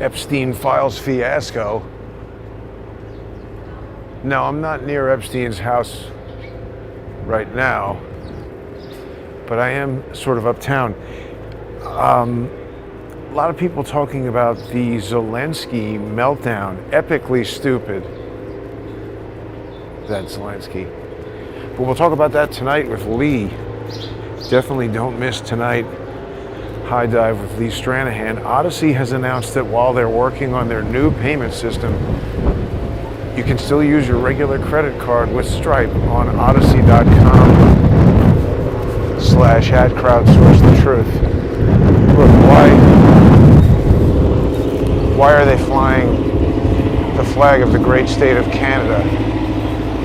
Epstein files fiasco. No, I'm not near Epstein's house right now, but I am sort of uptown. A lot of people talking about the Zelensky meltdown. Epically stupid, that Zelensky. But we'll talk about that tonight with Lee. Definitely don't miss tonight. High Dive with Lee Stranahan. Odyssey has announced that while they're working on their new payment system, you can still use your regular credit card with Stripe on odyssey.com/@crowdsourcethetruth. Look, why are they flying the flag of the great state of Canada?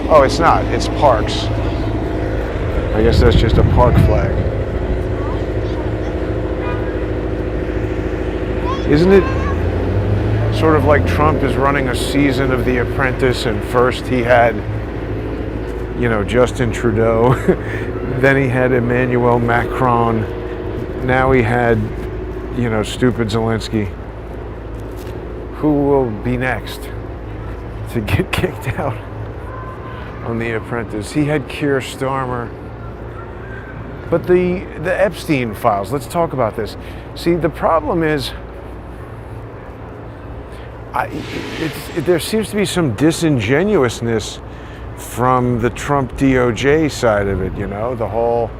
Oh, it's not. It's parks. I guess that's just a park flag. Isn't it sort of like Trump is running a season of The Apprentice, and first he had, Justin Trudeau, then he had Emmanuel Macron, now he had, stupid Zelensky. Who will be next to get kicked out on The Apprentice? He had Keir Starmer. But the Epstein files, let's talk about this. See, the problem is, there seems to be some disingenuousness from the Trump DOJ side of it, the whole,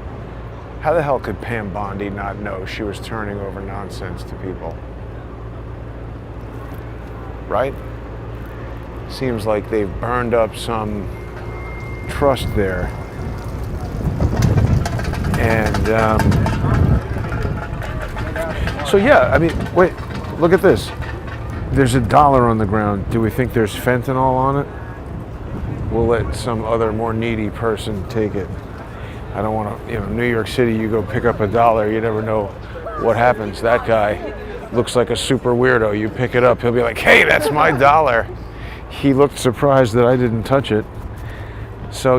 how the hell could Pam Bondi not know she was turning over nonsense to people? Right? Seems like they've burned up some trust there. And, so yeah, wait, look at this. There's $1 on the ground. Do we think there's fentanyl on it? We'll let some other more needy person take it. I don't want to, New York City, you go pick up $1, you never know what happens. That guy looks like a super weirdo. You pick it up, he'll be like, hey, that's my $1. He looked surprised that I didn't touch it. So,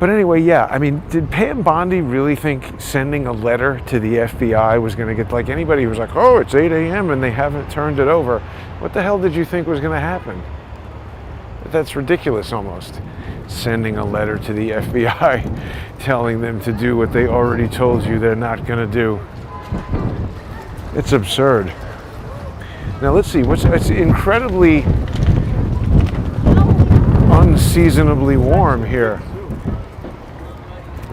But anyway, yeah, did Pam Bondi really think sending a letter to the FBI was going to get, like, anybody who was like, oh, it's 8 a.m. and they haven't turned it over? What the hell did you think was going to happen? That's ridiculous almost. Sending a letter to the FBI telling them to do what they already told you they're not going to do. It's absurd. Now let's see, it's incredibly unseasonably warm here.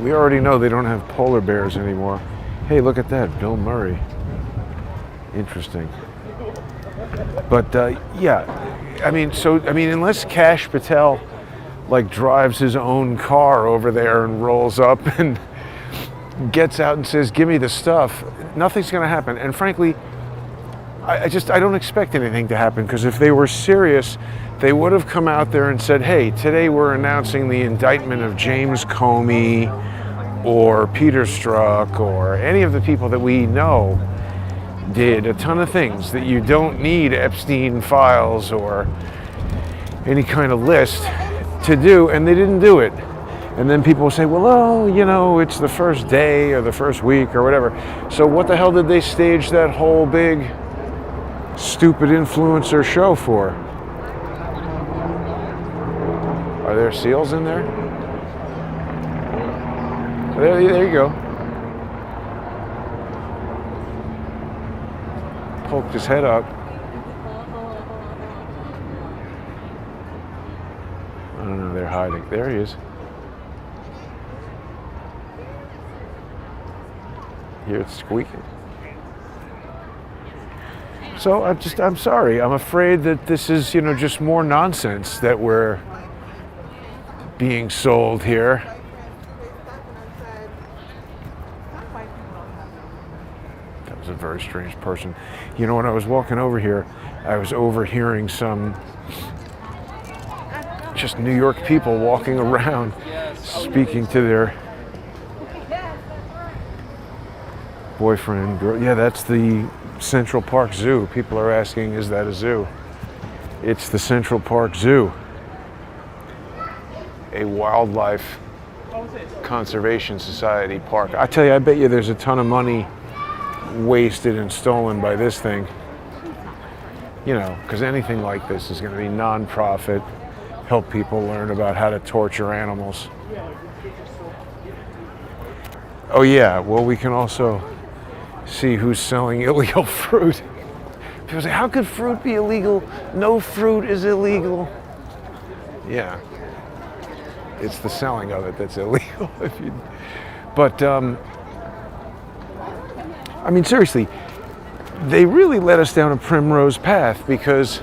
We already know they don't have polar bears anymore. Hey, look at that, Bill Murray. Interesting. But yeah, unless Kash Patel drives his own car over there and rolls up and gets out and says, give me the stuff, nothing's going to happen. And frankly, I don't expect anything to happen, because if they were serious, they would have come out there and said, hey, today we're announcing the indictment of James Comey or Peter Strzok or any of the people that we know did a ton of things that you don't need Epstein files or any kind of list to do, and they didn't do it. And then people will say, well, it's the first day or the first week or whatever. So what the hell did they stage that whole big stupid influencer show for? Are there seals in there? There you go. Poked his head up. I don't know, they're hiding. There he is. Hear it squeaking. So I'm sorry. I'm afraid that this is, just more nonsense that we're being sold here. That was a very strange person. When I was walking over here, I was overhearing some just New York people walking around speaking to their boyfriend, girl. Yeah, that's the Central Park Zoo. People are asking, is that a zoo? It's the Central Park Zoo, a wildlife conservation society park. I tell you, I bet you there's a ton of money wasted and stolen by this thing. You know, because anything like this is going to be non-profit, help people learn about how to torture animals. Oh yeah, well, we can also see who's selling illegal fruit. People say, how could fruit be illegal? No fruit is illegal. Yeah, it's the selling of it that's illegal. But, I mean, seriously, they really led us down a primrose path because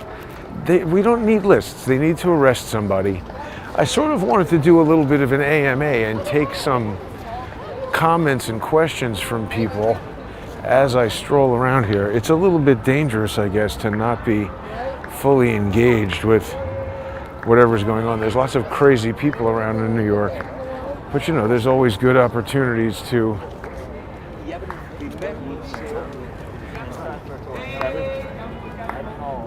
we don't need lists. They need to arrest somebody. I sort of wanted to do a little bit of an AMA and take some comments and questions from people as I stroll around here. It's a little bit dangerous, I guess, to not be fully engaged with whatever's going on. There's lots of crazy people around in New York, but you know, there's always good opportunities to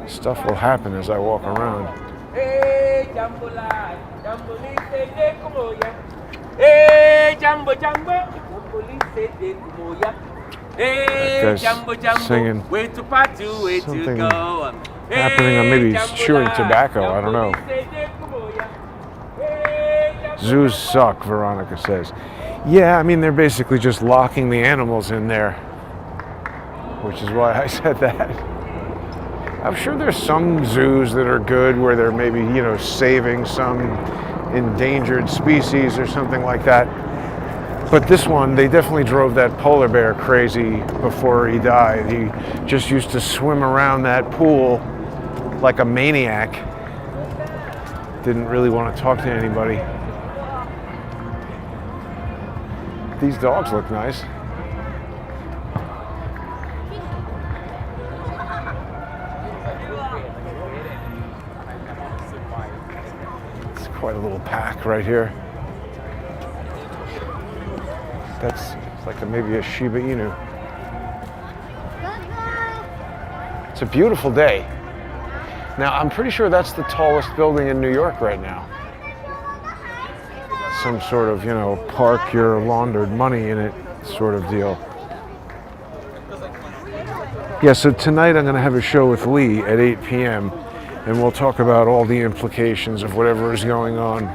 stuff will happen as I walk around. That guy's singing something happening, or maybe he's chewing tobacco, I don't know. Zoos suck, Veronica says. Yeah, I mean, they're basically just locking the animals in there, which is why I said that. I'm sure there's some zoos that are good where they're maybe, you know, saving some endangered species or something like that. But this one, they definitely drove that polar bear crazy before he died. He just used to swim around that pool like a maniac. Didn't really want to talk to anybody. These dogs look nice. It's quite a little pack right here. That's like maybe a Shiba Inu. It's a beautiful day. Now, I'm pretty sure that's the tallest building in New York right now. Some sort of, you know, park your laundered money in it sort of deal. Yeah, so tonight I'm going to have a show with Lee at 8 p.m. and we'll talk about all the implications of whatever is going on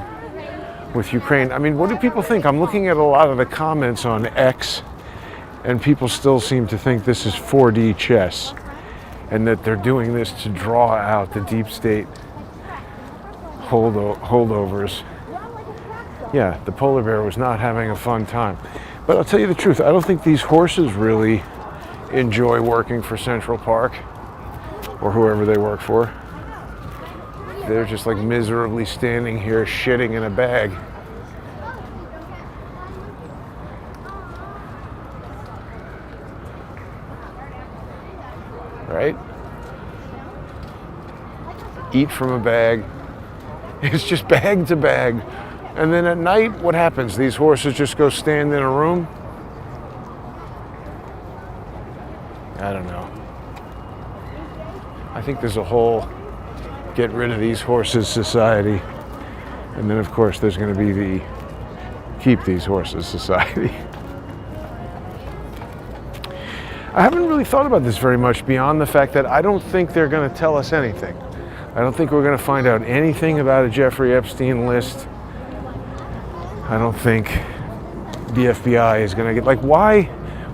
with Ukraine. I mean, what do people think? I'm looking at a lot of the comments on X, and people still seem to think this is 4D chess, and that they're doing this to draw out the deep state holdovers. Yeah, the polar bear was not having a fun time. But I'll tell you the truth, I don't think these horses really enjoy working for Central Park, or whoever they work for. They're just like miserably standing here shitting in a bag. Right? Eat from a bag. It's just bag to bag. And then at night, what happens? These horses just go stand in a room? I don't know. I think there's a whole get rid of these horses society. And then of course there's going to be the keep these horses society. I haven't really thought about this very much beyond the fact that I don't think they're going to tell us anything. I don't think we're going to find out anything about a Jeffrey Epstein list. I don't think the FBI is going to get, like, why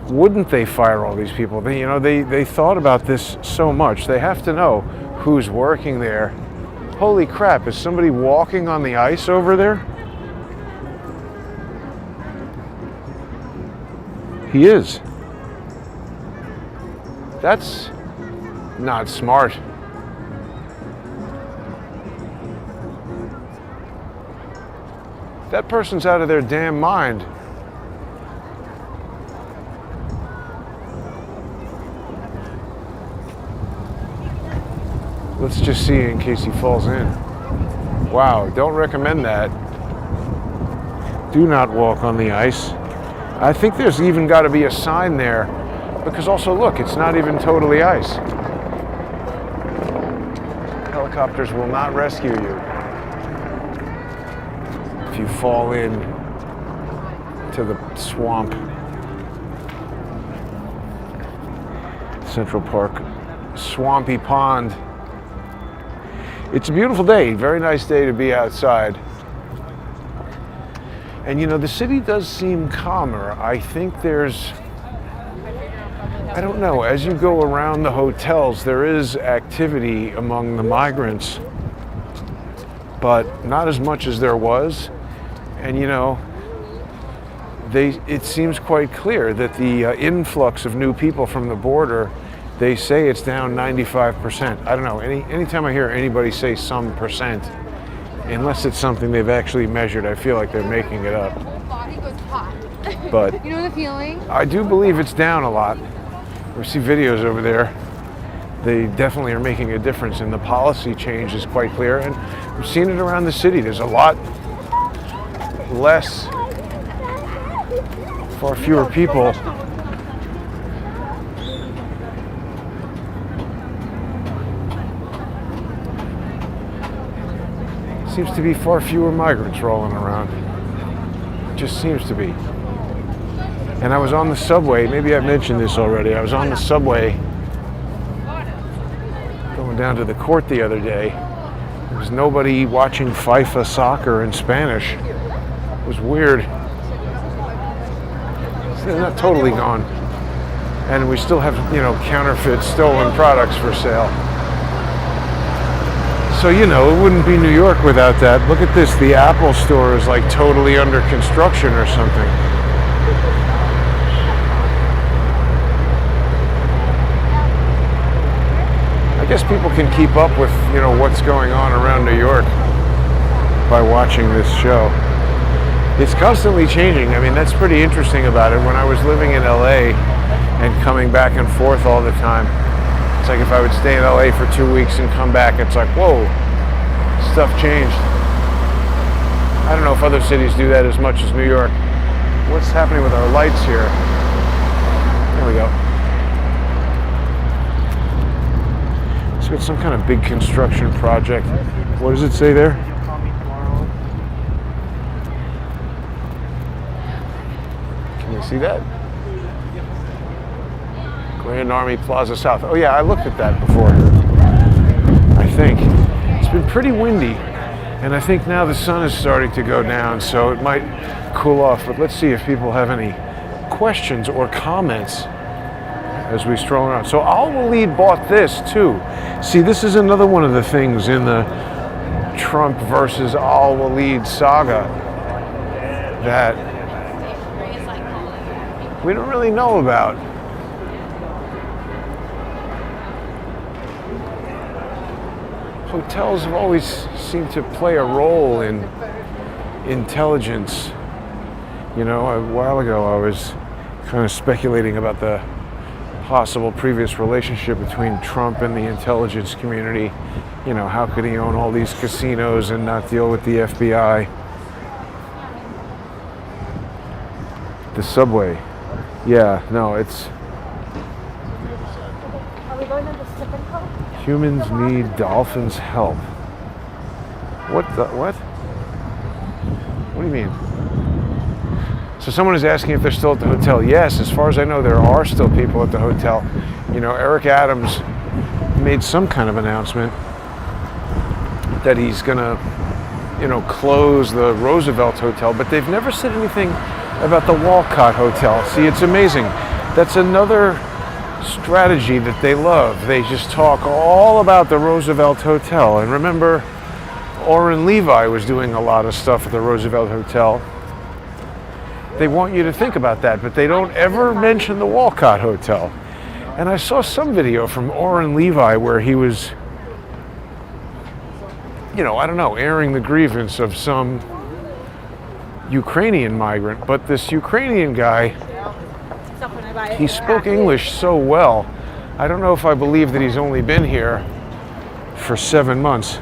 wouldn't they fire all these people? They thought about this so much. They have to know who's working there. Holy crap, is somebody walking on the ice over there? He is. That's not smart. That person's out of their damn mind. Let's just see in case he falls in. Wow, don't recommend that. Do not walk on the ice. I think there's even got to be a sign there, because also look, it's not even totally ice. Helicopters will not rescue you if you fall in to the swamp. Central Park, Swampy Pond. It's a beautiful day, very nice day to be outside. And you know, the city does seem calmer. I think I don't know, as you go around the hotels, there is activity among the migrants, but not as much as there was. And you know, it seems quite clear that the influx of new people from the border, they say it's down 95%. I don't know, anytime I hear anybody say some percent, unless it's something they've actually measured, I feel like they're making it up. But you know the feeling? I do believe it's down a lot. We see videos over there. They definitely are making a difference, and the policy change is quite clear. And we've seen it around the city. There's a lot less, far fewer people. Seems to be far fewer migrants rolling around. It just seems to be. And I was on the subway, maybe I've mentioned this already, I was on the subway going down to the court the other day. There was nobody watching FIFA soccer in Spanish. It was weird. They're not totally gone. And we still have, you know, counterfeit, stolen products for sale. So, you know, it wouldn't be New York without that. Look at this, the Apple store is like totally under construction or something. I guess people can keep up with, you know, what's going on around New York by watching this show. It's constantly changing. I mean, that's pretty interesting about it. When I was living in LA and coming back and forth all the time, it's like if I would stay in LA for 2 weeks and come back, it's like, whoa, stuff changed. I don't know if other cities do that as much as New York. What's happening with our lights here? There we go. So it's some kind of big construction project. What does it say there? Can you see that? Grand Army Plaza South. Oh yeah, I looked at that before. I think. It's been pretty windy, and I think now the sun is starting to go down, so it might cool off. But let's see if people have any questions or comments as we stroll around. So Al-Walid bought this too. See, this is another one of the things in the Trump versus Al-Walid saga that we don't really know about. Hotels have always seemed to play a role in intelligence. You know, a while ago I was kind of speculating about the possible previous relationship between Trump and the intelligence community. You know, how could he own all these casinos and not deal with the FBI? The subway. Yeah, no, it's... Are we going to the slip and code? Humans need dolphins' help. What? What do you mean? So someone is asking if they're still at the hotel. Yes, as far as I know, there are still people at the hotel. You know, Eric Adams made some kind of announcement that he's gonna, you know, close the Roosevelt Hotel, but they've never said anything about the Walcott Hotel. See, it's amazing. That's another strategy that they love. They just talk all about the Roosevelt Hotel. And remember, Oren Levi was doing a lot of stuff at the Roosevelt Hotel. They want you to think about that, but they don't ever mention the Walcott Hotel. And I saw some video from Oren Levi where he was, you know, I don't know, airing the grievance of some Ukrainian migrant, but this Ukrainian guy, he spoke English so well. I don't know if I believe that he's only been here for 7 months.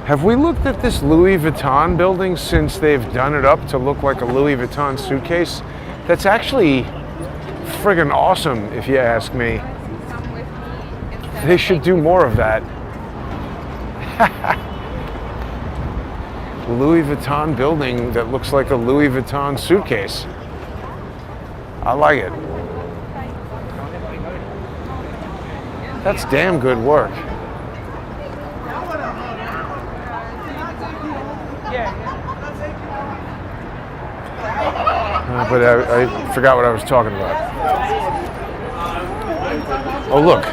Have we looked at this Louis Vuitton building since they've done it up to look like a Louis Vuitton suitcase? That's actually friggin' awesome, if you ask me. They should do more of that. Louis Vuitton building that looks like a Louis Vuitton suitcase. I like it. That's damn good work. But I forgot what I was talking about. Oh look,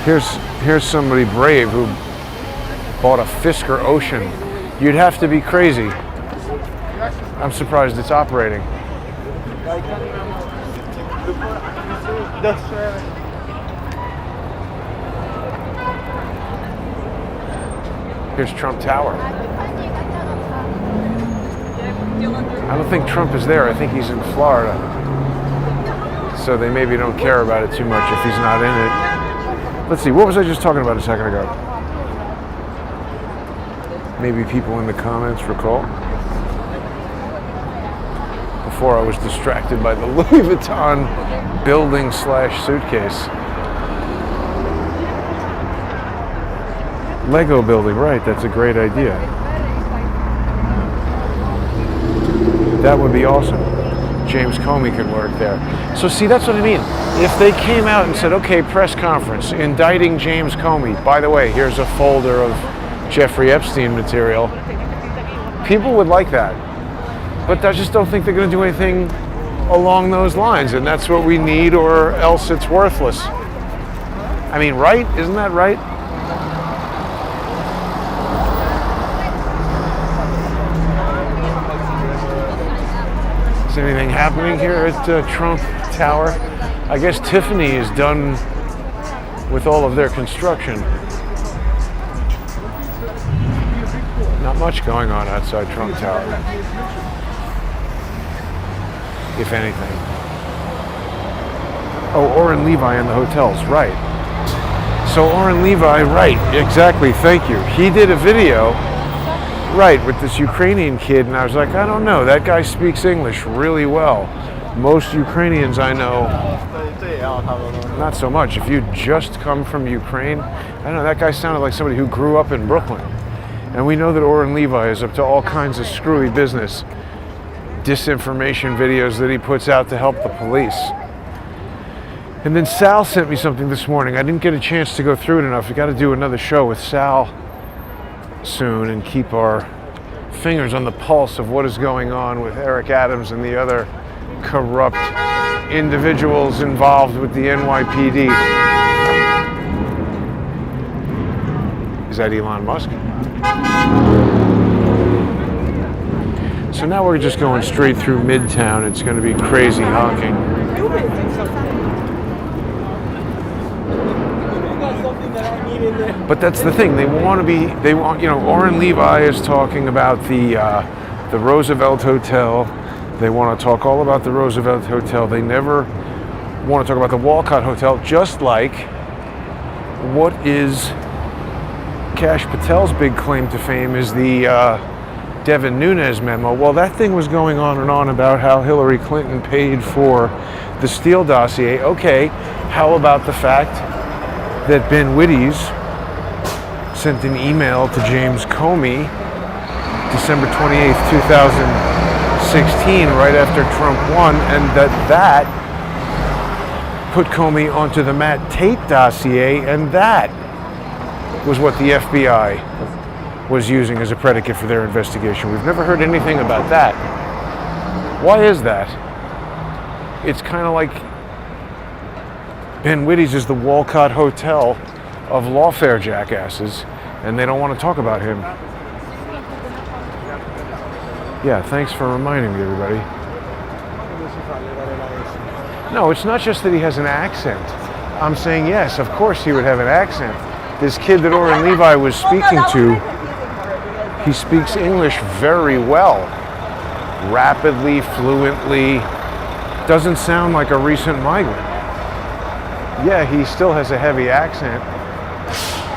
here's somebody brave who bought a Fisker Ocean. You'd have to be crazy. I'm surprised it's operating. Here's Trump Tower. I don't think Trump is there. I think he's in Florida. So they maybe don't care about it too much if he's not in it. Let's see, what was I just talking about a second ago? Maybe people in the comments recall. Before I was distracted by the Louis Vuitton building / suitcase. Lego building, right, that's a great idea. That would be awesome. James Comey could work there. So see, that's what I mean. If they came out and said, okay, press conference, indicting James Comey. By the way, here's a folder of Jeffrey Epstein material. People would like that. But I just don't think they're going to do anything along those lines. And that's what we need, or else it's worthless. I mean, right? Isn't that right? Is anything happening here at Trump Tower? I guess Tiffany is done with all of their construction. Not much going on outside Trump Tower, if anything. Oh, Oren Levi in the hotels, right. So Oren Levi, right, exactly, thank you. He did a video, right, with this Ukrainian kid, and I was like, I don't know, that guy speaks English really well. Most Ukrainians I know, not so much. If you just come from Ukraine, I don't know, that guy sounded like somebody who grew up in Brooklyn. And we know that Oren Levi is up to all kinds of screwy business, disinformation videos that he puts out to help the police. And then Sal sent me something this morning. I didn't get a chance to go through it enough. We got to do another show with Sal soon and keep our fingers on the pulse of what is going on with Eric Adams and the other corrupt individuals involved with the NYPD. Is that Elon Musk? So now we're just going straight through Midtown. It's going to be crazy honking. But that's the thing. They want, you know, Oren Levi is talking about the Roosevelt Hotel. They want to talk all about the Roosevelt Hotel. They never want to talk about the Walcott Hotel, just like what is Kash Patel's big claim to fame is the Devin Nunes memo. Well, that thing was going on and on about how Hillary Clinton paid for the Steele dossier. Okay, how about the fact that Ben Wittes sent an email to James Comey December 28th, 2016, right after Trump won, and that put Comey onto the Matt Tate dossier, and that was what the FBI was using as a predicate for their investigation. We've never heard anything about that. Why is that? It's kind of like Ben Wittes is the Walcott Hotel of lawfare jackasses, and they don't want to talk about him. Yeah, thanks for reminding me, everybody. No, it's not just that he has an accent. I'm saying, yes, of course he would have an accent. This kid that Oren Levi was speaking to, he speaks English very well. Rapidly, fluently, doesn't sound like a recent migrant. Yeah, he still has a heavy accent.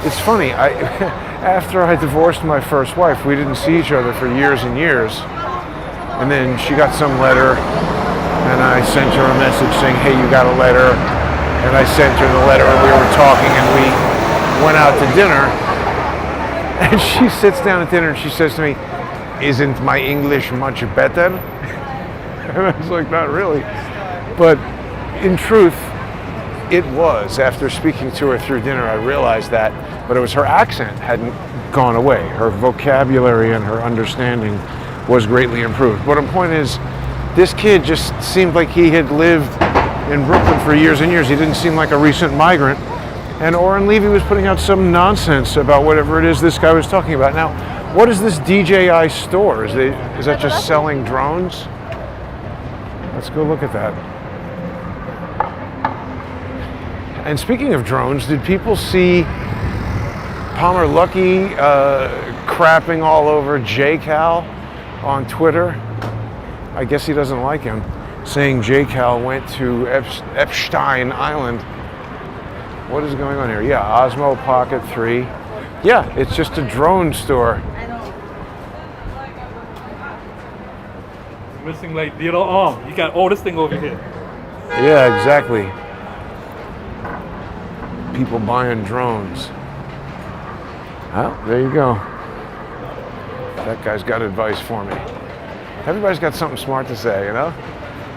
It's funny, after I divorced my first wife, we didn't see each other for years and years. And then she got some letter, and I sent her a message saying, hey, you got a letter. And I sent her the letter, and we were talking, and we went out to dinner. And she sits down at dinner, and she says to me, isn't my English much better? And I was like, not really. But in truth, it was. After speaking to her through dinner, I realized that, but it was her accent hadn't gone away. Her vocabulary and her understanding was greatly improved. But the point is, this kid just seemed like he had lived in Brooklyn for years and years. He didn't seem like a recent migrant. And Oren Levy was putting out some nonsense about whatever it is this guy was talking about. Now, what is this DJI store? Is that just selling drones? Let's go look at that. And speaking of drones, did people see Palmer Luckey crapping all over J-Cal on Twitter? I guess he doesn't like him, saying J-Cal went to Epstein Island. What is going on here? Yeah, Osmo Pocket 3. Yeah, it's just a drone store. Missing like the other arm. You got all this thing over here. Yeah, exactly. People buying drones. Well, there you go. That guy's got advice for me. Everybody's got something smart to say, you know?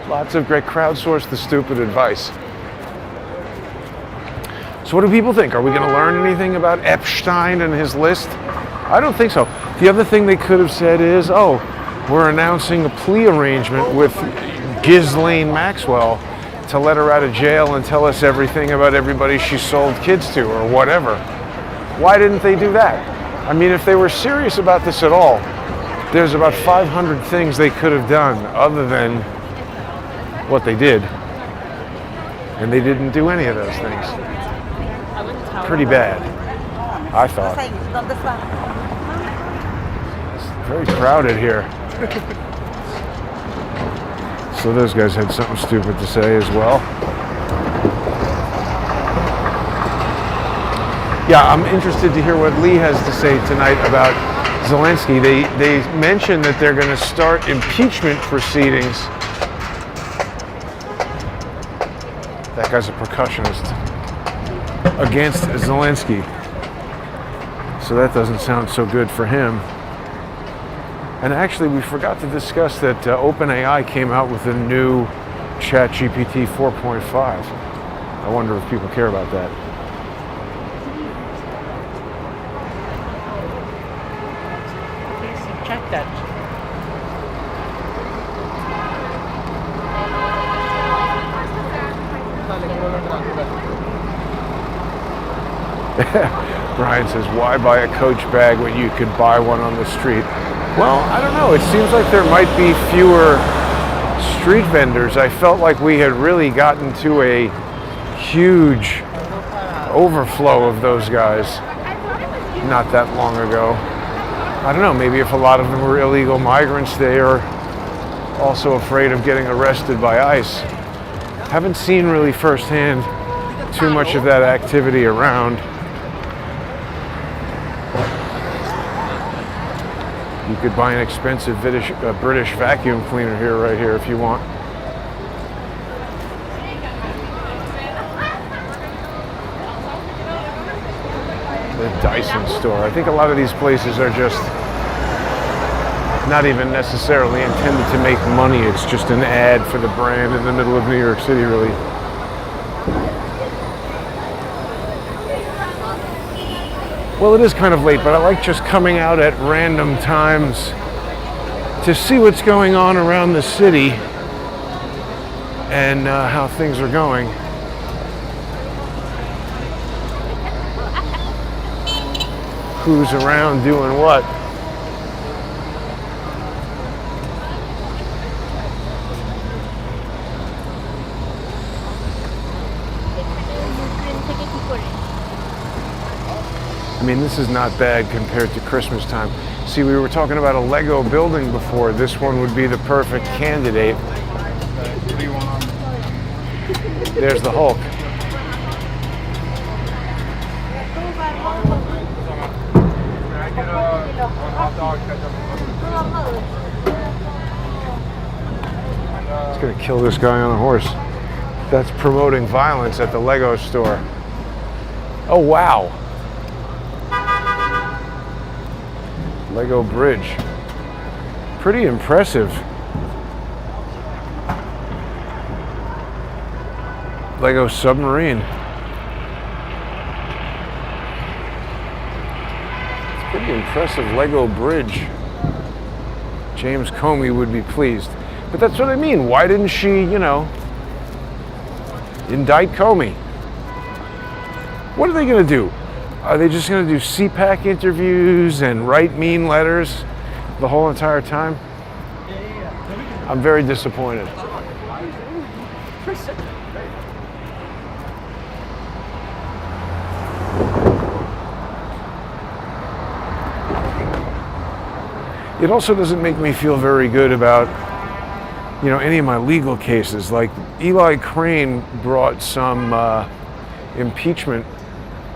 Lots of great crowdsource the stupid advice. So what do people think? Are we going to learn anything about Epstein and his list? I don't think so. The other thing they could have said is, oh, we're announcing a plea arrangement with Ghislaine Maxwell to let her out of jail and tell us everything about everybody she sold kids to or whatever. Why didn't they do that? I mean, if they were serious about this at all, there's about 500 things they could have done other than what they did. And they didn't do any of those things. Pretty bad, I thought. It's very crowded here. So those guys had something stupid to say as well. Yeah, I'm interested to hear what Lee has to say tonight about Zelensky. They mentioned that they're going to start impeachment proceedings. That guy's a percussionist. Against Zelensky. So that doesn't sound so good for him. And actually, we forgot to discuss that OpenAI came out with a new ChatGPT 4.5. I wonder if people care about that. Check that. Brian says, why buy a Coach bag when you could buy one on the street? Well, I don't know. It seems like there might be fewer street vendors. I felt like we had really gotten to a huge overflow of those guys not that long ago. I don't know, maybe if a lot of them were illegal migrants, they are also afraid of getting arrested by ICE. Haven't seen really firsthand too much of that activity around. You could buy an expensive British vacuum cleaner here, right here, if you want. The Dyson store. I think a lot of these places are just not even necessarily intended to make money. It's just an ad for the brand in the middle of New York City, really. Well, it is kind of late, but I like just coming out at random times to see what's going on around the city and how things are going. Who's around doing what? I mean, this is not bad compared to Christmas time. See, we were talking about a Lego building before. This one would be the perfect candidate. There's the Hulk. He's gonna kill this guy on a horse. That's promoting violence at the Lego store. Oh, wow. Lego bridge. Pretty impressive. Lego submarine. It's a pretty impressive Lego bridge. James Comey would be pleased. But that's what I mean. Why didn't she, indict Comey? What are they going to do? Are they just going to do CPAC interviews and write mean letters the whole entire time? I'm very disappointed. It also doesn't make me feel very good about, any of my legal cases. Like Eli Crane brought some impeachment,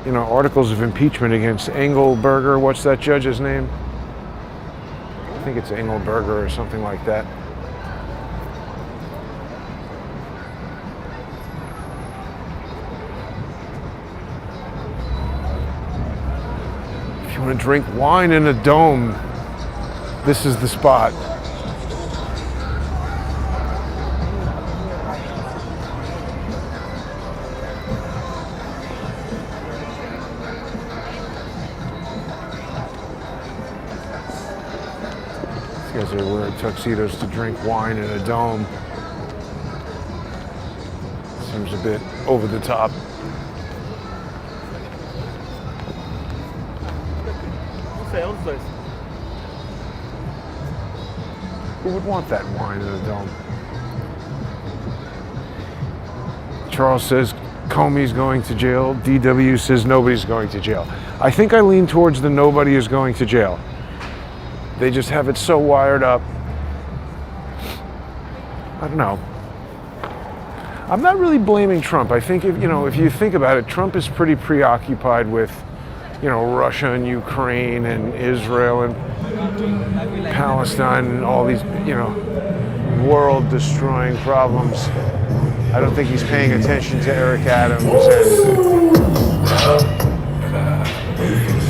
articles of impeachment against Engelberger. What's that judge's name? I think it's Engelberger or something like that. If you want to drink wine in a dome, this is the spot. These guys are wearing tuxedos to drink wine in a dome. Seems a bit over the top. Who would want that wine in a dome? Charles says Comey's going to jail. DW says nobody's going to jail. I think I lean towards the nobody is going to jail. They just have it so wired up. I don't know. I'm not really blaming Trump. I think if you think about it, Trump is pretty preoccupied with, Russia and Ukraine and Israel and Palestine and all these, world-destroying problems. I don't think he's paying attention to Eric Adams and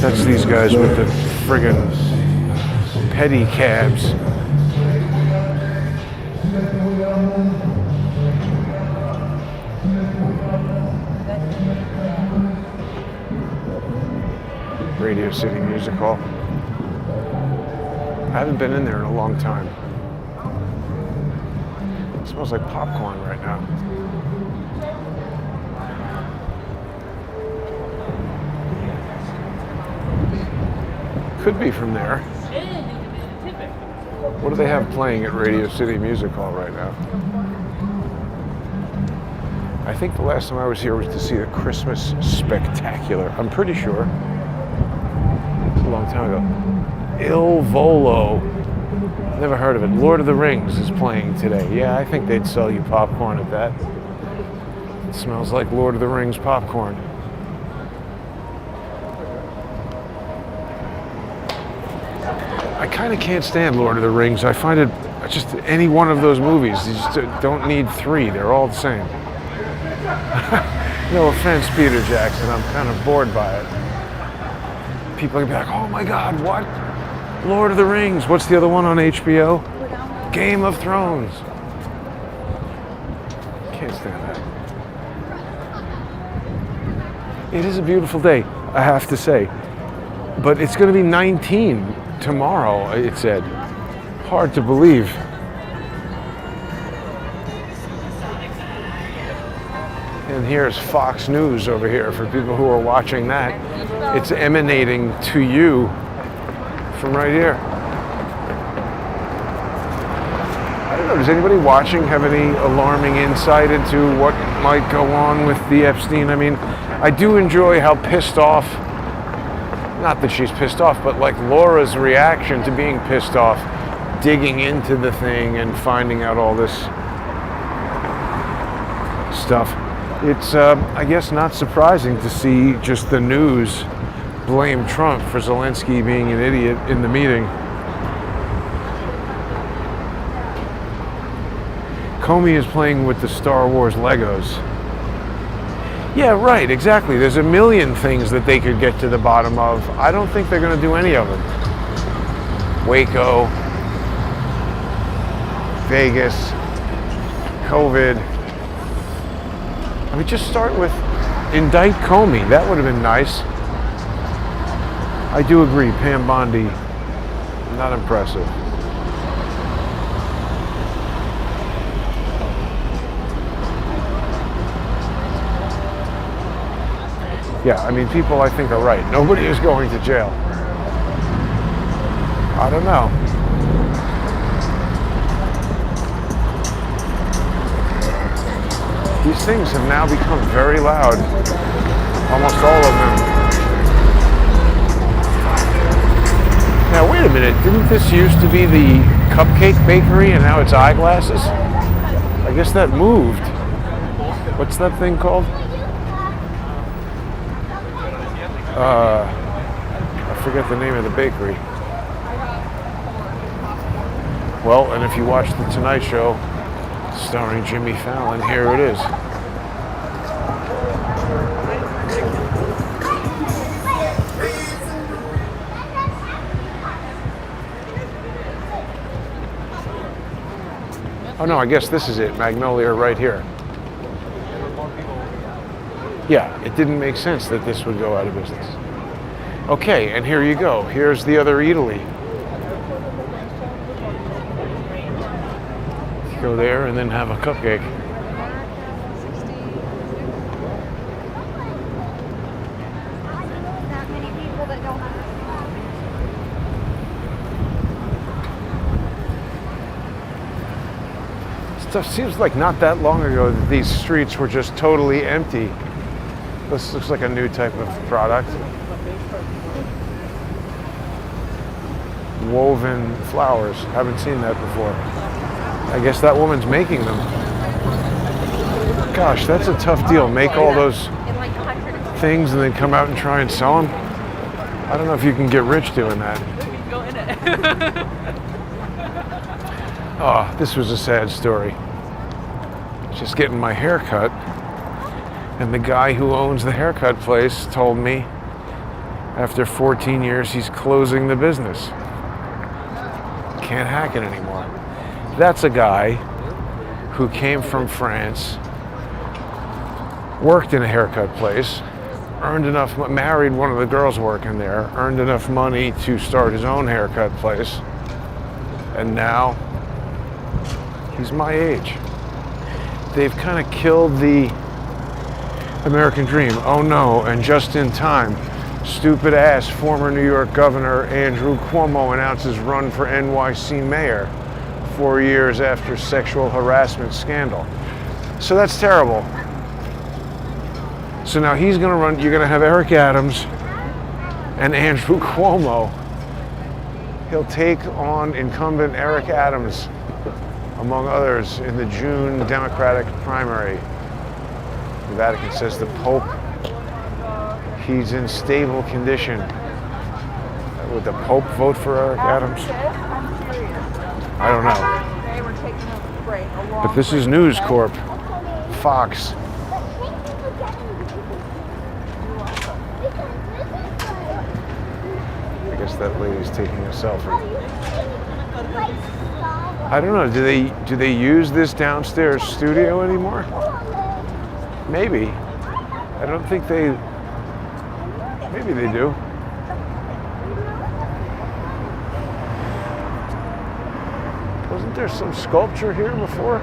that's these guys with the friggin' pedicabs. Radio City Music Hall. I haven't been in there in a long time. It smells like popcorn right now. Could be from there. What do they have playing at Radio City Music Hall right now? I think the last time I was here was to see the Christmas Spectacular. I'm pretty sure. A long time ago. Il Volo. Never heard of it. Lord of the Rings is playing today. Yeah, I think they'd sell you popcorn at that. It smells like Lord of the Rings popcorn. I kind of can't stand Lord of the Rings. I find it just any one of those movies. You just don't need three. They're all the same. No offense, Peter Jackson. I'm kind of bored by it. People are gonna be like, oh my God, what? Lord of the Rings. What's the other one on HBO? Game of Thrones. Can't stand that. It is a beautiful day, I have to say. But it's going to be 19 tomorrow, it said. Hard to believe. And here's Fox News over here for people who are watching that. It's emanating to you from right here. I don't know, does anybody watching have any alarming insight into what might go on with the Epstein? I mean, I do enjoy how pissed off, not that she's pissed off, but like Laura's reaction to being pissed off, digging into the thing and finding out all this stuff. It's, I guess, not surprising to see just the news blame Trump for Zelensky being an idiot in the meeting. Comey is playing with the Star Wars Legos. Yeah, right, exactly. There's a million things that they could get to the bottom of. I don't think they're going to do any of them. Waco, Vegas, COVID. I mean, just start with indict Comey. That would have been nice. I do agree, Pam Bondi, not impressive. Yeah, I mean, people I think are right. Nobody is going to jail. I don't know. These things have now become very loud. Almost all of them. Now, wait a minute. Didn't this used to be the cupcake bakery and now it's eyeglasses? I guess that moved. What's that thing called? I forget the name of the bakery. Well, and if you watch The Tonight Show, starring Jimmy Fallon, here it is. Oh no, I guess this is it, Magnolia right here. Yeah, it didn't make sense that this would go out of business. Okay, and here you go. Here's the other Italy. Go there and then have a cupcake. That many people that don't understand. Stuff seems like not that long ago that these streets were just totally empty. This looks like a new type of product. Woven flowers. Haven't seen that before. I guess that woman's making them. Gosh, that's a tough deal. Make all those things and then come out and try and sell them. I don't know if you can get rich doing that. Oh, this was a sad story. Just getting my hair cut. And the guy who owns the haircut place told me after 14 years he's closing the business. Can't hack it anymore. That's a guy who came from France, worked in a haircut place, earned enough, married one of the girls working there, earned enough money to start his own haircut place, and now he's my age. They've kind of killed the American dream. Oh no, and just in time, stupid ass former New York Governor Andrew Cuomo announces run for NYC mayor 4 years after sexual harassment scandal. So that's terrible. So now he's gonna run, you're gonna have Eric Adams and Andrew Cuomo. He'll take on incumbent Eric Adams, among others, in the June Democratic primary. The Vatican says the Pope, he's in stable condition. Would the Pope vote for Eric Adams? I don't know. They were taking a break, a long But this is News Corp, Fox. I guess that lady's taking a selfie. I don't know. Do they use this downstairs studio anymore? Maybe. I don't think they. Maybe they do. Wasn't there some sculpture here before?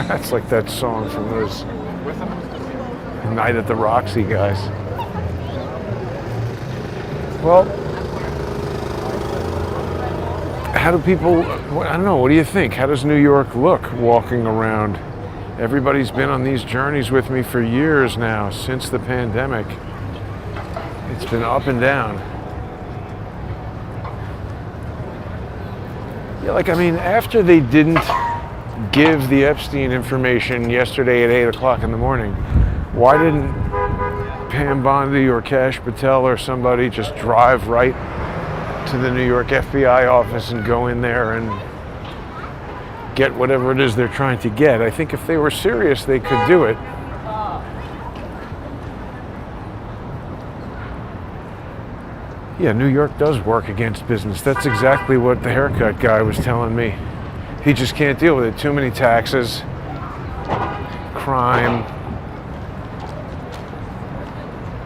That's like that song from those Night at the Roxy guys. Well, how do people, I don't know, what do you think? How does New York look walking around? Everybody's been on these journeys with me for years now, since the pandemic. It's been up and down. Yeah, like, I mean, after they didn't give the Epstein information yesterday at 8 o'clock in the morning, why didn't Pam Bondi or Kash Patel or somebody just drive right to the New York FBI office and go in there and get whatever it is they're trying to get? I think if they were serious, they could do it. Yeah, New York does work against business. That's exactly what the haircut guy was telling me. He just can't deal with it. Too many taxes, crime,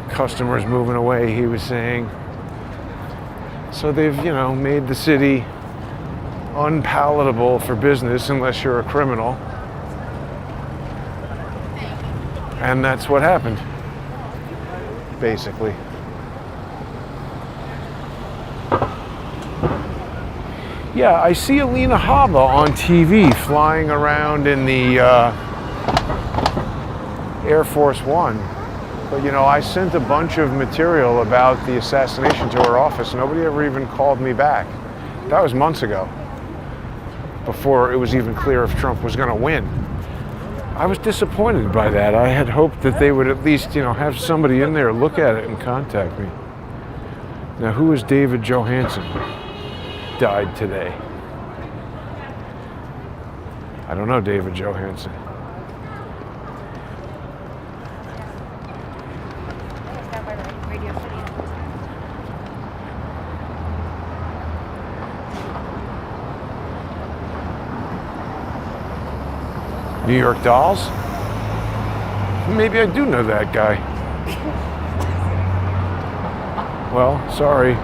customers moving away, he was saying. So they've, made the city unpalatable for business unless you're a criminal. And that's what happened, basically. Yeah, I see Alina Habba on TV flying around in the Air Force One. But I sent a bunch of material about the assassination to her office. Nobody ever even called me back. That was months ago, before it was even clear if Trump was going to win. I was disappointed by that. I had hoped that they would at least, have somebody in there look at it and contact me. Now, who is David Johansen? Died today. I don't know David Johansen. New York Dolls? Maybe I do know that guy. Well, sorry.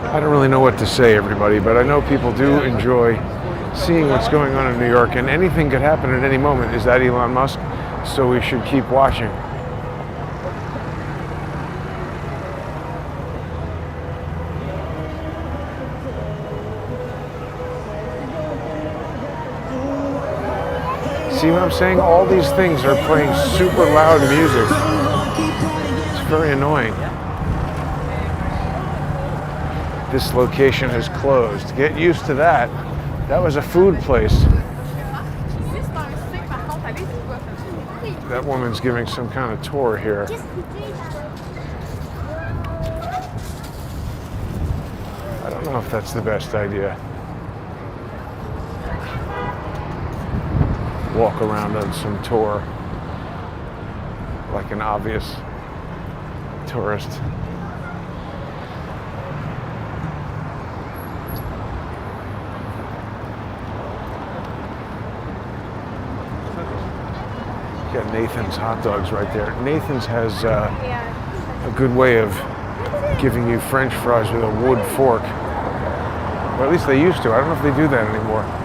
I don't really know what to say, everybody, but I know people do enjoy seeing what's going on in New York, and anything could happen at any moment. Is that Elon Musk? So we should keep watching. See what I'm saying? All these things are playing super loud music. It's very annoying. This location is closed. Get used to that. That was a food place. That woman's giving some kind of tour here. I don't know if that's the best idea. Walk around on some tour like an obvious tourist. Got Nathan's hot dogs right there. Nathan's has a good way of giving you French fries with a wood fork. Or at least they used to. I don't know if they do that anymore.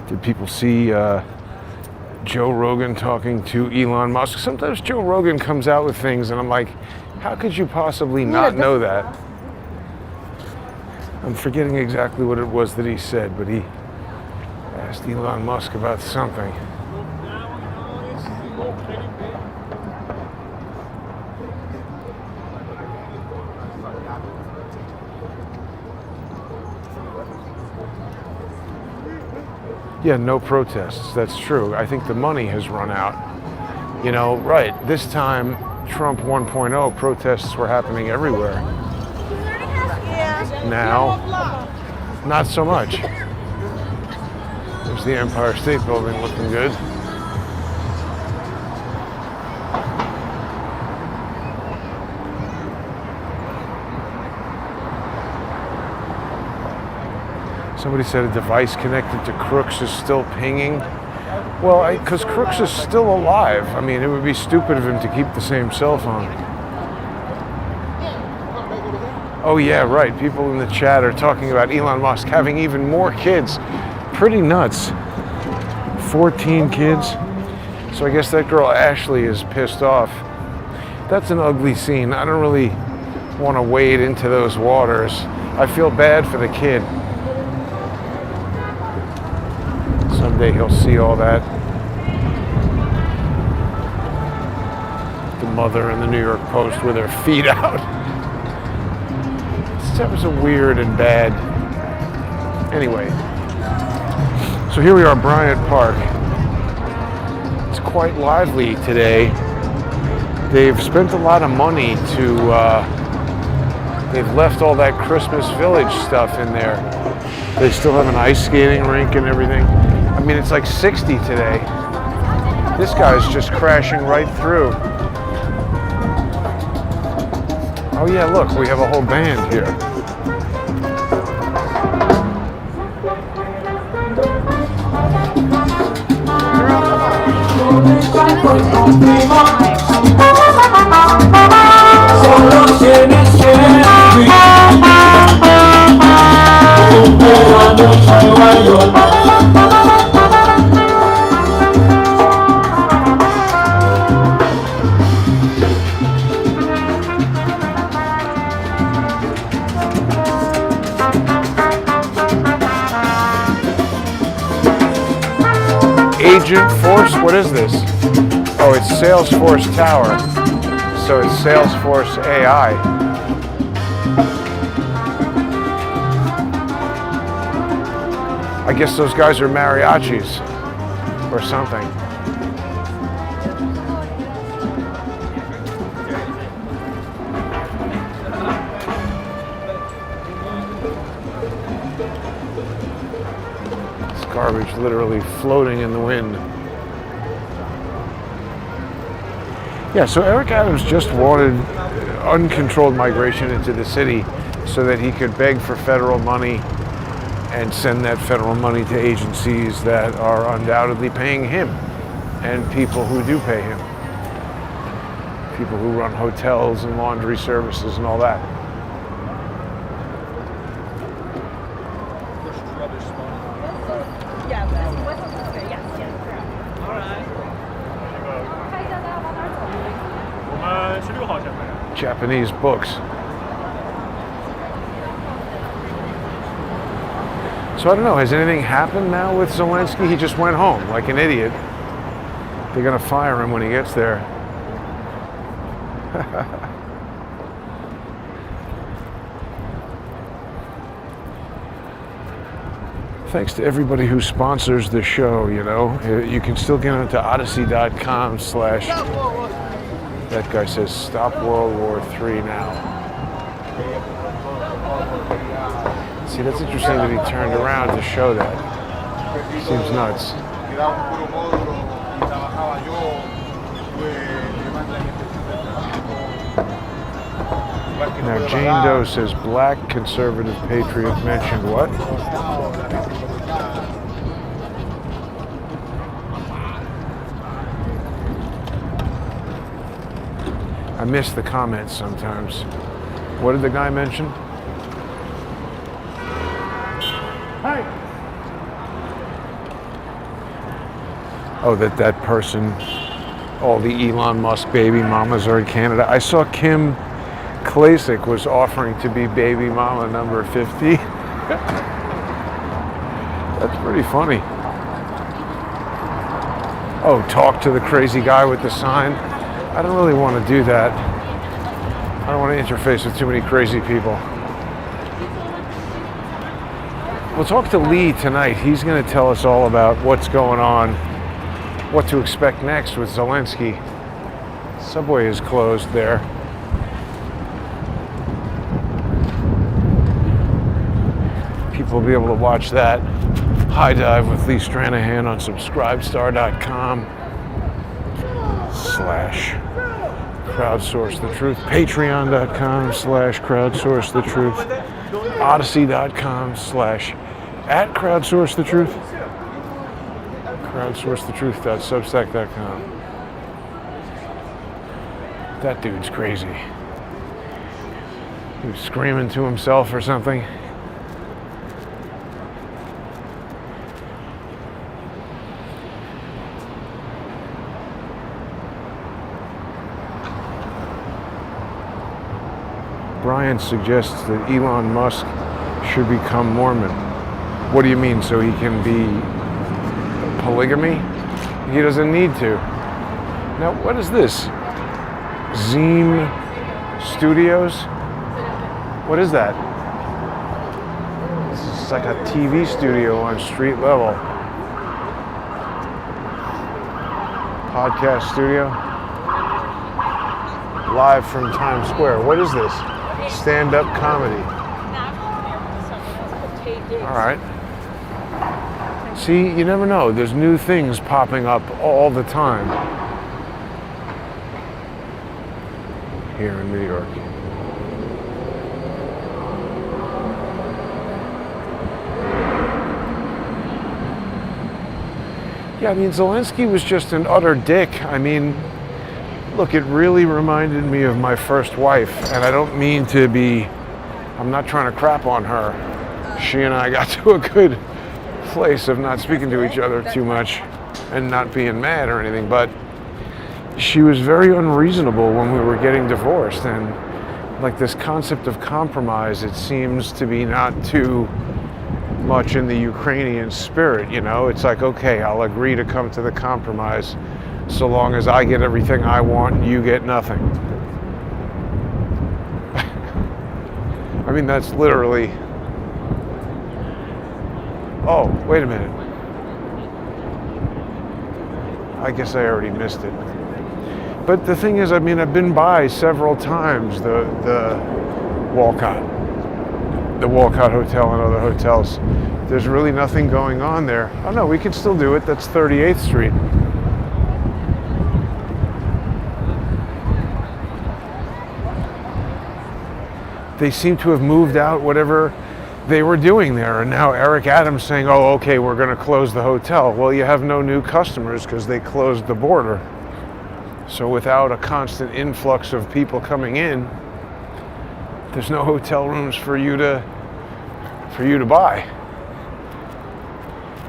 Did people see Joe Rogan talking to Elon Musk? Sometimes Joe Rogan comes out with things and I'm like, how could you possibly not know that? I'm forgetting exactly what it was that he said, but he asked Elon Musk about something. Yeah, no protests. That's true. I think the money has run out. Right. This time, Trump 1.0 protests were happening everywhere. Now, not so much. There's the Empire State Building looking good. Somebody said a device connected to Crooks is still pinging. Well, because Crooks is still alive. I mean, it would be stupid of him to keep the same cell phone. Oh yeah, right. People in the chat are talking about Elon Musk having even more kids. Pretty nuts. 14 kids. So I guess that girl Ashley is pissed off. That's an ugly scene. I don't really want to wade into those waters. I feel bad for the kid. Someday he'll see all that. The mother in the New York Post with her feet out. Just that was a weird and bad. Anyway, so here we are, Bryant Park. It's quite lively today. They've spent a lot of money to, they've left all that Christmas Village stuff in there. They still have an ice skating rink and everything. I mean, it's like 60 today. This guy's just crashing right through. Oh yeah, look, we have a whole band here. Agent Force, what is this? Oh, it's Salesforce Tower. So it's Salesforce AI. I guess those guys are mariachis or something. Garbage literally floating in the wind. Yeah, so Eric Adams just wanted uncontrolled migration into the city so that he could beg for federal money and send that federal money to agencies that are undoubtedly paying him and people who do pay him. People who run hotels and laundry services and all that. Japanese books. So I don't know, has anything happened now with Zelensky? He just went home like an idiot. They're gonna fire him when he gets there. Thanks to everybody who sponsors the show, you know. You can still get onto odyssey.com/ that guy says stop World War III now. See, that's interesting that he turned around to show that. Seems nuts. Now Jane Doe says black conservative patriot mentioned what? I miss the comments sometimes. What did the guy mention? Hey. Oh, that person, all the Elon Musk baby mamas are in Canada. I saw Kim Klacik was offering to be baby mama number 50. That's pretty funny. Oh, talk to the crazy guy with the sign. I don't really want to do that. I don't want to interface with too many crazy people. We'll talk to Lee tonight. He's going to tell us all about what's going on, what to expect next with Zelensky. Subway is closed there. People will be able to watch that High Dive with Lee Stranahan on subscribestar.com/crowdsource the truth, patreon.com/crowdsource the truth, odyssey.com/@crowdsource the truth, crowdsourcethetruth.substack.com. That dude's crazy. He was screaming to himself or something. Bryant suggests that Elon Musk should become Mormon. What do you mean, so he can be polygamy? He doesn't need to. Now, what is this? Zeem Studios? What is that? like a TV studio on street level. Podcast studio. Live from Times Square. What is this? Stand-up comedy. All right. See, you never know. There's new things popping up all the time here in New York. Yeah, I mean, Zelensky was just an utter dick. I mean, look, it really reminded me of my first wife, and I don't mean to be, I'm not trying to crap on her. She and I got to a good place of not speaking to each other too much and not being mad or anything, but she was very unreasonable when we were getting divorced, and like this concept of compromise, it seems to be not too much in the Ukrainian spirit, you know? It's like, okay, I'll agree to come to the compromise so long as I get everything I want and you get nothing. I mean, that's literally... Oh, wait a minute. I guess I already missed it. But the thing is, I mean, I've been by several times the Walcott Hotel and other hotels. There's really nothing going on there. Oh no, we can still do it. That's 38th Street. They seem to have moved out whatever they were doing there, and now Eric Adams saying, oh, okay, we're going to close the hotel. Well, you have no new customers because they closed the border. So without a constant influx of people coming in, there's no hotel rooms for you to buy.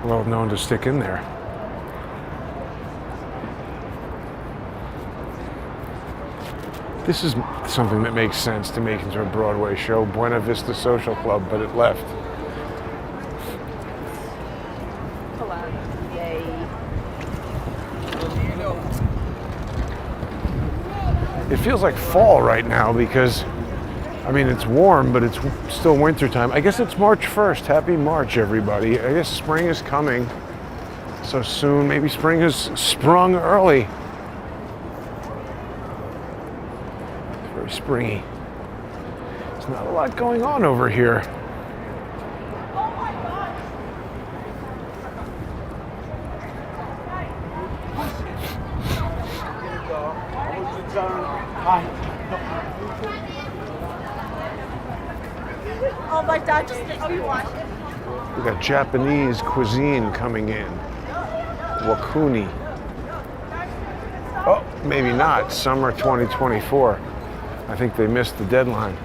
Well, no one to stick in there. This is something that makes sense to make into a Broadway show, Buena Vista Social Club, but it left. It feels like fall right now because, I mean, it's warm, but it's still winter time. I guess it's March 1st. Happy March, everybody. I guess spring is coming so soon. Maybe spring has sprung early. It's very springy. There's not a lot going on over here. Oh my God, just you watch it. We got Japanese cuisine coming in. Wakuni. Oh, maybe not. Summer 2024. I think they missed the deadline.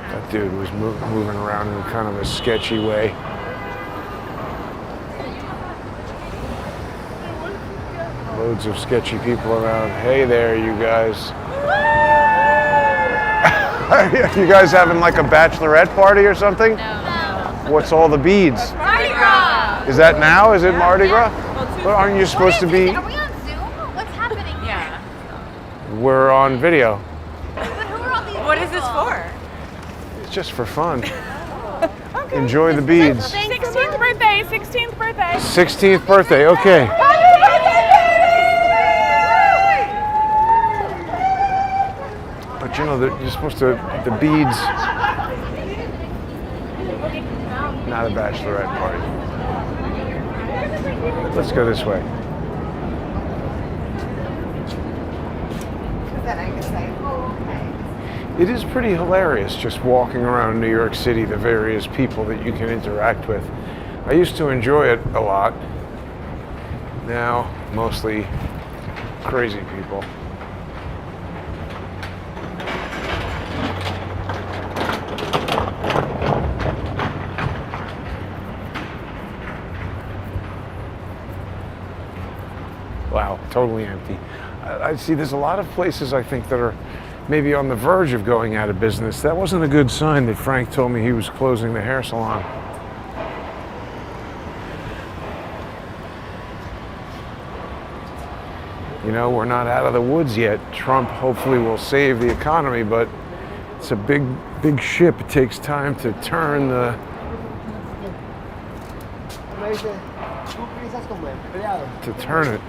That dude was moving around in kind of a sketchy way. Loads of sketchy people around. Hey there, you guys. You guys having like a bachelorette party or something? No. What's all the beads? Mardi Gras. Is that now? Is it Mardi Gras? But aren't you supposed to be? Are we on Zoom? What's happening? Yeah. We're on video. But who are all these What is this for? It's just for fun. Enjoy the beads. 16th birthday, 16th birthday. 16th birthday, okay. But you know, you're supposed to, the beads, not a bachelorette party. Let's go this way. It is pretty hilarious just walking around New York City, the various people that you can interact with. I used to enjoy it a lot. Now, mostly crazy people. Wow, totally empty. I see there's a lot of places I think that are maybe on the verge of going out of business. That wasn't a good sign that Frank told me he was closing the hair salon. You know, we're not out of the woods yet. Trump hopefully will save the economy, but it's a big ship. It takes time to turn it.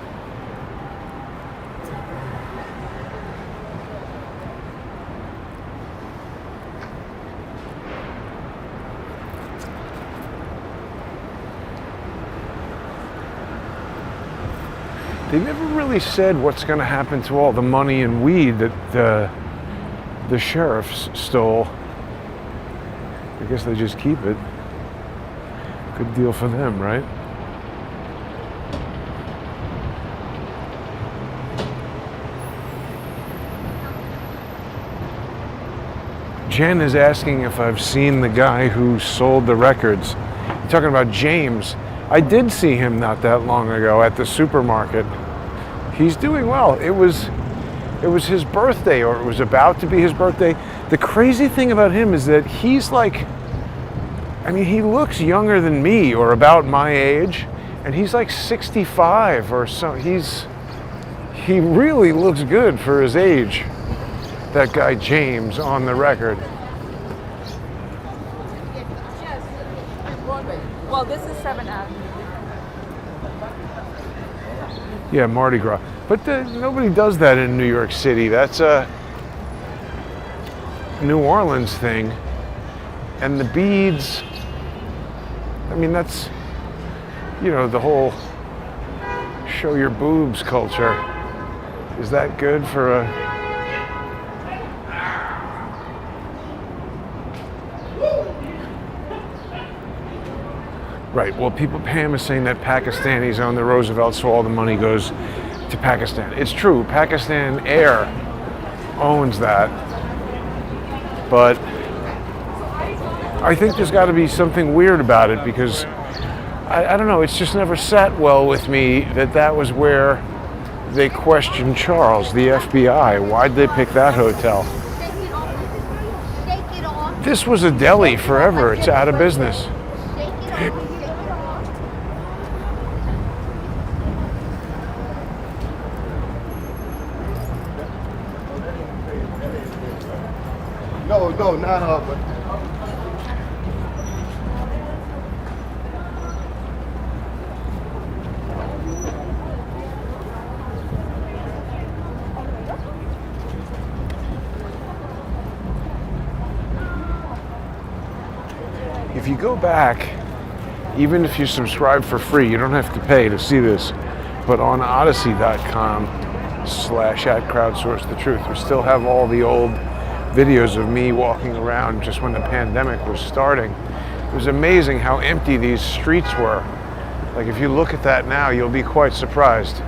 They never really said what's going to happen to all the money and weed that the sheriffs stole. I guess they just keep it. Good deal for them, right? Jen is asking if I've seen the guy who sold the records. You're talking about James. I did see him not that long ago at the supermarket. He's doing well. It was his birthday, or it was about to be his birthday. The crazy thing about him is that he's like, I mean, he looks younger than me, or about my age, and he's like 65 or so. He really looks good for his age. That guy James on the record. Well, this is 7 Avenue. Yeah, Mardi Gras. But nobody does that in New York City. That's a New Orleans thing. And the beads, I mean, that's, you know, the whole show your boobs culture. Is that good for a... Right, well, Pam is saying that Pakistanis own the Roosevelt, so all the money goes to Pakistan. It's true, Pakistan Air owns that, but I think there's got to be something weird about it, because I don't know, it's just never sat well with me that was where they questioned Charles, the FBI. Why'd they pick that hotel? This was a deli forever, it's out of business. No, not her, but... If you go back, even if you subscribe for free, you don't have to pay to see this, but on odyssey.com/@crowdsourcethetruth, we still have all the old videos of me walking around just when the pandemic was starting. It was amazing how empty these streets were. Like, if you look at that now, you'll be quite surprised.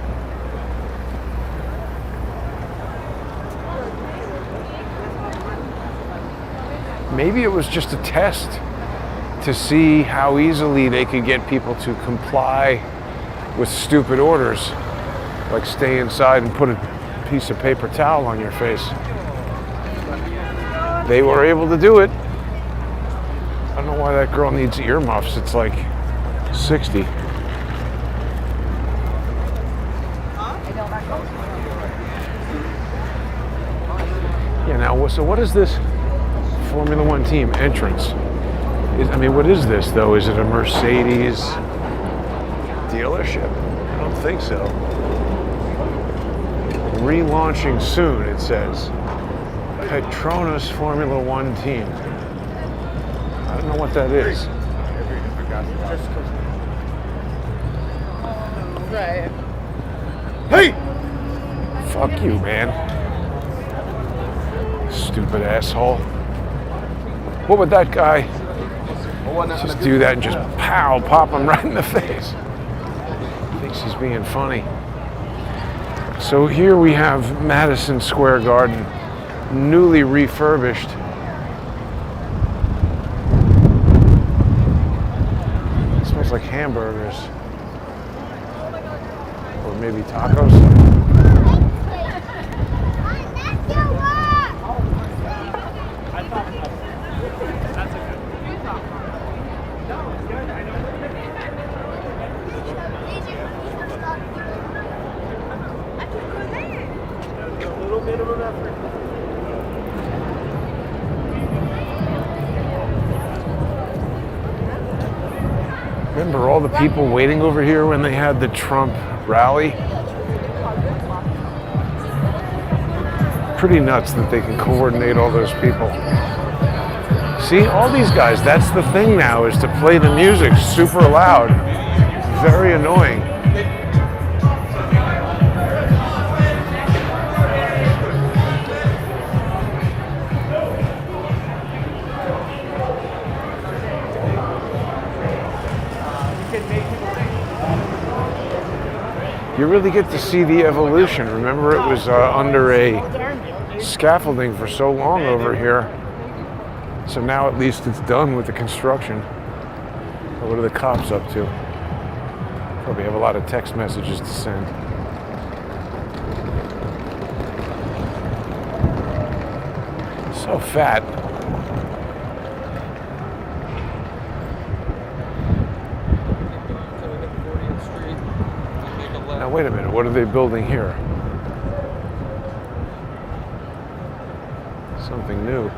Maybe it was just a test to see how easily they could get people to comply with stupid orders, like stay inside and put a piece of paper towel on your face. They were able to do it. I don't know why that girl needs earmuffs. It's like 60. Yeah, now, so what is this Formula One team entrance? I mean, what is this, though? Is it a Mercedes dealership? I don't think so. Relaunching soon, it says. Petronas Formula One team. I don't know what that is. Right. Hey! Fuck you, man. Stupid asshole. What would that guy just do that and just pow, pop him right in the face? Thinks he's being funny. So here we have Madison Square Garden, newly refurbished. It smells like hamburgers. Or maybe tacos. Remember all the people waiting over here when they had the Trump rally? Pretty nuts that they can coordinate all those people. See, all these guys, that's the thing now, is to play the music super loud. Very annoying. You really get to see the evolution. Remember, it was under a scaffolding for so long over here. So now at least it's done with the construction. So what are the cops up to? Probably have a lot of text messages to send. So fat. Now wait a minute, what are they building here? Something new.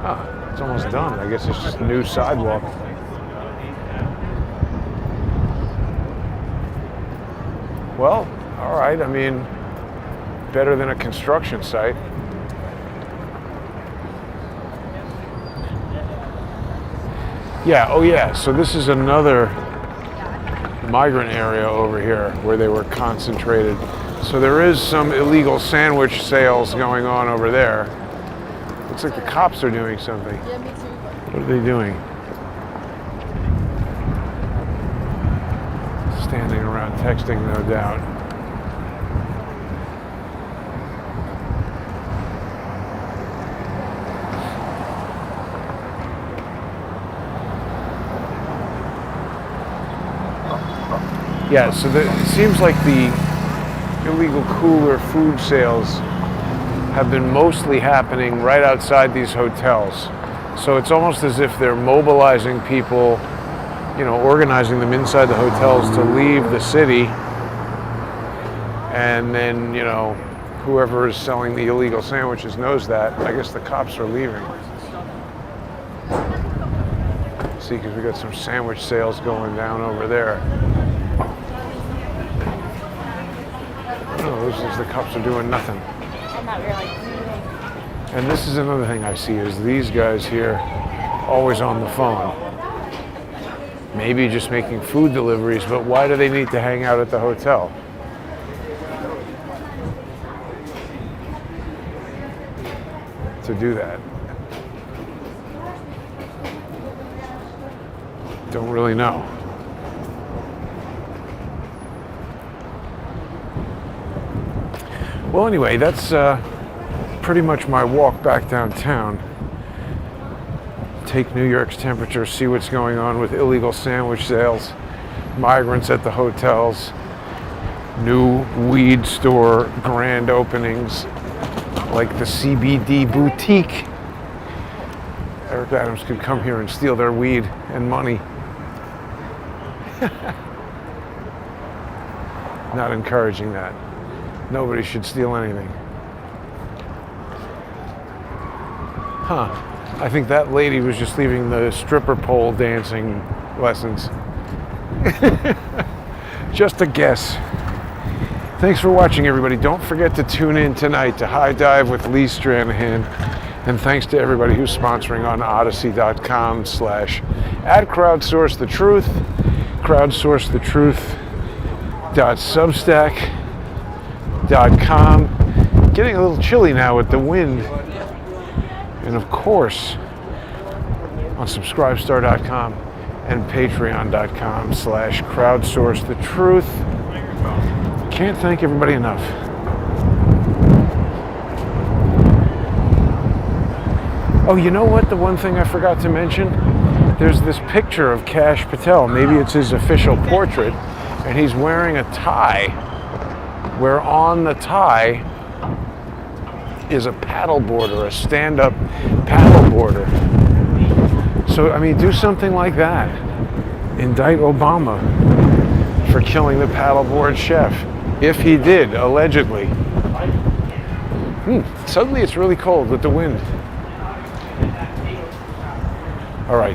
Ah, it's almost done. I guess it's just a new sidewalk. Well, all right, I mean, better than a construction site. Yeah, oh yeah, so this is another migrant area over here where they were concentrated. So there is some illegal sandwich sales going on over there. Looks like the cops are doing something. Yeah, me too. What are they doing? Standing around texting, no doubt. Yeah, so it seems like the illegal cooler food sales have been mostly happening right outside these hotels. So it's almost as if they're mobilizing people, you know, organizing them inside the hotels to leave the city. And then, you know, whoever is selling the illegal sandwiches knows that. I guess the cops are leaving. See, because we got some sandwich sales going down over there. No, this is the cops are doing nothing. And this is another thing I see is these guys here always on the phone. Maybe just making food deliveries, but why do they need to hang out at the hotel? To do that. Don't really know. Well, anyway, that's pretty much my walk back downtown. Take New York's temperature, see what's going on with illegal sandwich sales, migrants at the hotels, new weed store grand openings like the CBD boutique. Eric Adams could come here and steal their weed and money. Not encouraging that. Nobody should steal anything. Huh. I think that lady was just leaving the stripper pole dancing lessons. Just a guess. Thanks for watching, everybody. Don't forget to tune in tonight to High Dive with Lee Stranahan. And thanks to everybody who's sponsoring on odyssey.com/@crowdsourcethetruth, crowdsourcethetruth.substack.com. Getting a little chilly now with the wind. And of course, on subscribestar.com and patreon.com/crowdsourcethetruth. Can't thank everybody enough. Oh, you know what? The one thing I forgot to mention? There's this picture of Kash Patel. Maybe it's his official portrait. And he's wearing a tie, where on the tie is a paddleboarder, a stand-up paddleboarder. So, I mean, do something like that. Indict Obama for killing the paddleboard chef. If he did, allegedly. Suddenly it's really cold with the wind. All right.